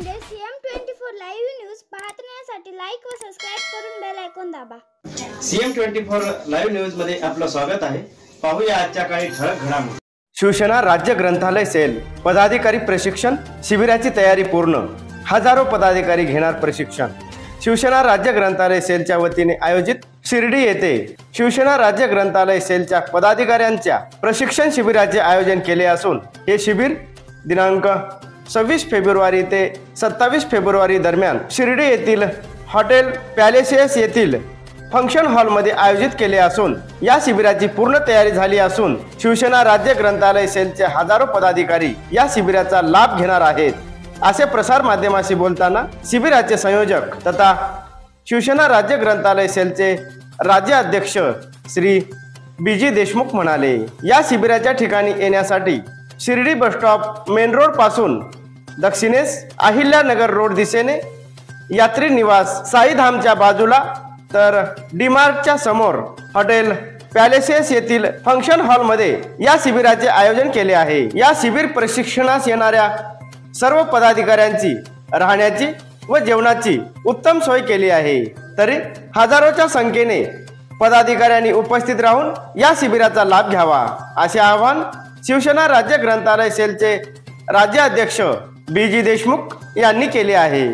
म्हणजे CM24 live news पाहण्यासाठी like व सबस्क्राइब करून बेल आयकॉन दाबा। CM24 लाईव्ह न्यूज मध्ये आपलं स्वागत आहे। पाहूया आजच्या काही ठळक घडामोडी। शिवसेना राज्य ग्रंथालय सेल पदाधिकारी प्रशिक्षण शिबिराची तयारी पूर्ण। हजारो पदाधिकारी घेणार प्रशिक्षण। शिवसेना राज्य ग्रंथालय सेलच्या वतीने आयोजित शिर्डी येथे शिवसेना राज्य ग्रंथालय सेलच्या पदाधिकाऱ्यांच्या प्रशिक्षण शिबिराचे आयोजन केले असून हे शिबिर दिनांक 26 फेब्रुवारी ते 27 फेब्रुवारी दरम्यान शिर्डी येथील हॉटेल पॅलेसियस येथील फंक्शन हॉलमध्ये आयोजित केले असून या शिबिराची पूर्ण तयारी झाली असून शिवसेना राज्य ग्रंथालय सेलचे हजारो पदाधिकारी या शिबिराचा लाभ घेणार आहेत असे प्रसार माध्यमांशी बोलताना शिबिराचे संयोजक तथा शिवसेना राज्य ग्रंथालय सेलचे राज्य अध्यक्ष श्री BG देशमुख म्हणाले। या शिबिराच्या ठिकाणी येण्यासाठी Shirdi bus stop main road पासून दक्षिणेस अहिल्यानगर रोड दिशेने यात्री निवास साईधामच्या बाजूला तर डीमार्टच्या समोर हॉटेल पॅलेसियस येथील फंक्शन हॉलमध्ये या शिबिराचे आयोजन केले आहे। या शिबिर प्रशिक्षणास येणाऱ्या सर्व पदाधिकाऱ्यांची राहण्याची व जेवणाची उत्तम सोय केली आहे। तरी हजारोच्या संख्येने पदाधिकाऱ्यांनी उपस्थित राहून या शिबिराचा लाभ घ्यावा असे आवाहन शिवसेना राज्य ग्रंथालय सेलचे राज्य अध्यक्ष BG देशमुख यांनी केले आहे।